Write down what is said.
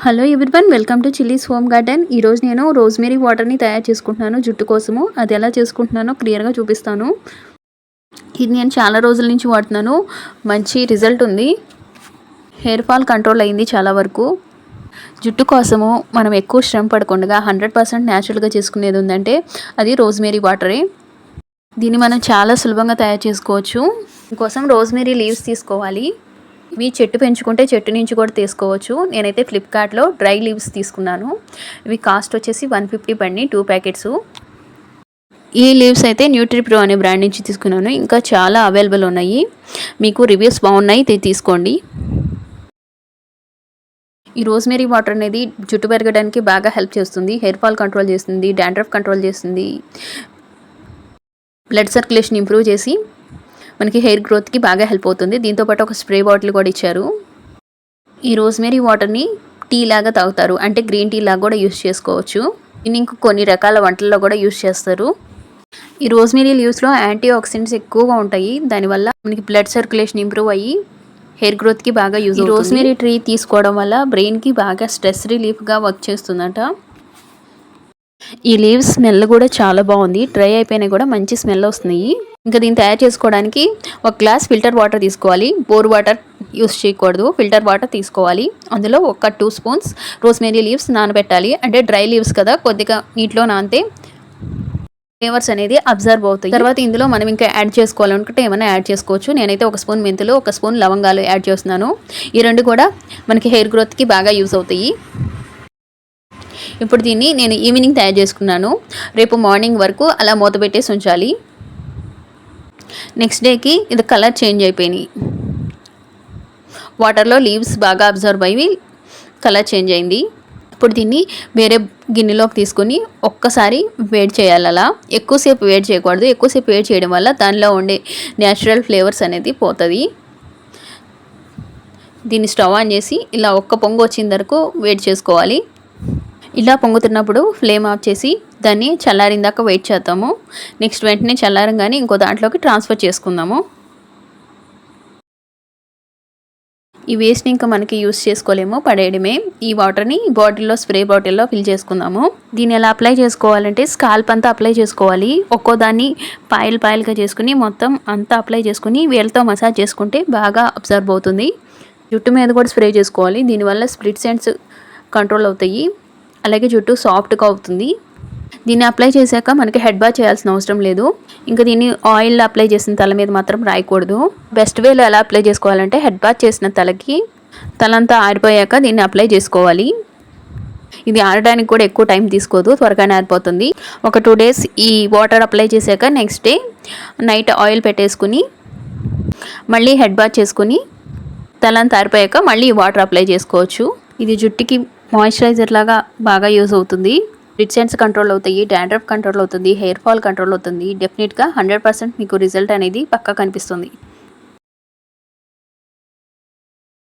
Hello everyone, welcome to chillies home garden. ఈరోజు నేను rosemary వాటర్ని తయారు చేసుకుంటున్నాను జుట్టు కోసము. అది ఎలా చేసుకుంటున్నానో క్లియర్గా చూపిస్తాను. ఇది నేను చాలా రోజుల నుంచి వాడుతున్నాను. మంచి రిజల్ట్ ఉంది. హెయిర్ ఫాల్ కంట్రోల్ అయింది చాలా వరకు. జుట్టు కోసము మనం ఎక్కువ శ్రమ పడకుండా 100% న్యాచురల్గా చేసుకునేది ఉందంటే అది రోజ్మేరీ వాటరే. దీన్ని మనం చాలా సులభంగా తయారు చేసుకోవచ్చు. దీనికోసం రోజ్మేరీ లీవ్స్ తీసుకోవాలి. ఇవి చెట్టు పెంచుకుంటే చెట్టు నుంచి కూడా తీసుకోవచ్చు. నేనైతే ఫ్లిప్కార్ట్లో డ్రై లీవ్స్ తీసుకున్నాను. ఇవి కాస్ట్ వచ్చేసి 150 పడినాయి 2 ప్యాకెట్స్. ఈ లీవ్స్ అయితే న్యూట్రిప్రో అనే బ్రాండ్ నుంచి తీసుకున్నాను. ఇంకా చాలా అవైలబుల్ ఉన్నాయి. మీకు రివ్యూస్ బాగున్నాయి, తీసుకోండి. ఈ రోజ్మేరీ వాటర్ అనేది జుట్టు పెరగడానికి బాగా హెల్ప్ చేస్తుంది. హెయిర్ ఫాల్ కంట్రోల్ చేస్తుంది, డాండ్రఫ్ కంట్రోల్ చేస్తుంది, బ్లడ్ సర్క్యులేషన్ ఇంప్రూవ్ చేసి మనకి హెయిర్ గ్రోత్కి బాగా హెల్ప్ అవుతుంది. దీంతోపాటు ఒక స్ప్రే బాటిల్ కూడా ఇచ్చారు. ఈ రోజ్మేరీ వాటర్ని టీ లాగా తాగుతారు, అంటే గ్రీన్ టీ లాగా కూడా యూస్ చేసుకోవచ్చు. దీన్ని ఇంక కొన్ని రకాల వంటల్లో కూడా యూస్ చేస్తారు. ఈ రోజ్మేరీ లీవ్స్లో యాంటీ ఆక్సిడెంట్స్ ఎక్కువగా ఉంటాయి. దానివల్ల మనకి బ్లడ్ సర్క్యులేషన్ ఇంప్రూవ్ అయ్యి హెయిర్ గ్రోత్కి బాగా యూజ్ అవుతుంది. రోజ్మేరీ ట్రీ తీసుకోవడం వల్ల బ్రెయిన్కి బాగా స్ట్రెస్ రిలీఫ్గా వర్క్ చేస్తుందట. ఈ లీవ్స్ స్మెల్ కూడా చాలా బాగుంది. డ్రై అయిపోయినా కూడా మంచి స్మెల్ వస్తున్నాయి. ఇంకా దీన్ని తయారు చేసుకోవడానికి ఒక గ్లాస్ ఫిల్టర్ వాటర్ తీసుకోవాలి. బోర్ వాటర్ యూస్ చేయకూడదు, ఫిల్టర్ వాటర్ తీసుకోవాలి. అందులో ఒక 2 స్పూన్స్ రోజ్మేరీ లీవ్స్ నానబెట్టాలి. అంటే డ్రై లీవ్స్ కదా, కొద్దిగా నీటిలో నానితే ఫ్లేవర్స్ అనేది అబ్జర్వ్ అవుతాయి. తర్వాత ఇందులో మనం ఇంకా యాడ్ చేసుకోవాలనుకుంటే ఏమైనా యాడ్ చేసుకోవచ్చు. నేనైతే 1 స్పూన్ మెంతులు, 1 స్పూన్ లవంగాలు యాడ్ చేస్తున్నాను. ఈ రెండు కూడా మనకి హెయిర్ గ్రోత్కి బాగా యూస్ అవుతాయి. ఇప్పుడు దీన్ని నేను ఈవినింగ్ తయారు చేసుకున్నాను. రేపు మార్నింగ్ వరకు అలా మూత పెట్టేసి ఉంచాలి. నెక్స్ట్ డేకి ఇది కలర్ చేంజ్ అయిపోయినాయి. వాటర్లో లీవ్స్ బాగా అబ్జర్వ్ అయ్యి కలర్ చేంజ్ అయింది. ఇప్పుడు దీన్ని వేరే గిన్నెలోకి తీసుకొని ఒక్కసారి వేడి చేయాలి. అలా ఎక్కువసేపు వేడి చేయకూడదు. ఎక్కువసేపు వేడి చేయడం వల్ల దానిలో ఉండే న్యాచురల్ ఫ్లేవర్స్ అనేది పోతుంది. దీన్ని స్టవ్ ఆన్ చేసి ఇలా ఒక్క పొంగు వచ్చిన వరకు వేడి చేసుకోవాలి. ఇలా పొంగుతున్నప్పుడు ఫ్లేమ్ ఆఫ్ చేసి దాన్ని చల్లారిందాక వెయిట్ చేద్దాము. నెక్స్ట్ వెంటనే చల్లారంగానే ఇంకో దాంట్లోకి ట్రాన్స్ఫర్ చేసుకుందాము. ఈ వేస్ట్ని ఇంకా మనకి యూస్ చేసుకోలేము, పడేయడమే. ఈ వాటర్ని బాటిల్లో, స్ప్రే బాటిల్లో ఫిల్ చేసుకుందాము. దీన్ని ఎలా అప్లై చేసుకోవాలంటే స్కాల్ప్ అంతా అప్లై చేసుకోవాలి. ఒక్కో దాన్ని పాయలుగా చేసుకుని మొత్తం అంతా అప్లై చేసుకుని వేలతో మసాజ్ చేసుకుంటే బాగా అబ్జర్వ్ అవుతుంది. జుట్టు మీద కూడా స్ప్రే చేసుకోవాలి. దీనివల్ల స్ప్లిట్స్ ఎండ్స్ కంట్రోల్ అవుతాయి. అలాగే జుట్టు సాఫ్ట్గా అవుతుంది. దీన్ని అప్లై చేశాక మనకి హెడ్ బాత్ చేయాల్సిన అవసరం లేదు. ఇంకా దీన్ని ఆయిల్ అప్లై చేసిన తల మీద మాత్రం రాయకూడదు. బెస్ట్ వేలో ఎలా అప్లై చేసుకోవాలంటే హెడ్ బాత్ చేసిన తలకి తలంతా ఆరిపోయాక దీన్ని అప్లై చేసుకోవాలి. ఇది ఆరడానికి కూడా ఎక్కువ టైం తీసుకోదు, త్వరగానే ఆరిపోతుంది. ఒక 2 డేస్ ఈ వాటర్ అప్లై చేశాక నెక్స్ట్ డే నైట్ ఆయిల్ పెట్టేసుకుని మళ్ళీ హెడ్ బాత్ చేసుకుని తలంతా ఆరిపోయాక మళ్ళీ వాటర్ అప్లై చేసుకోవచ్చు. ఇది జుట్టుకి మాయిశ్చరైజర్ లాగా బాగా యూజ్ అవుతుంది. స్ప్లిట్ ఎండ్స్ కంట్రోల్ అవుతాయి, డాండ్రఫ్ కంట్రోల్ అవుతుంది, హెయిర్ ఫాల్ కంట్రోల్ అవుతుంది. డెఫినెట్గా 100% మీకు రిజల్ట్ అనేది పక్కా కనిపిస్తుంది.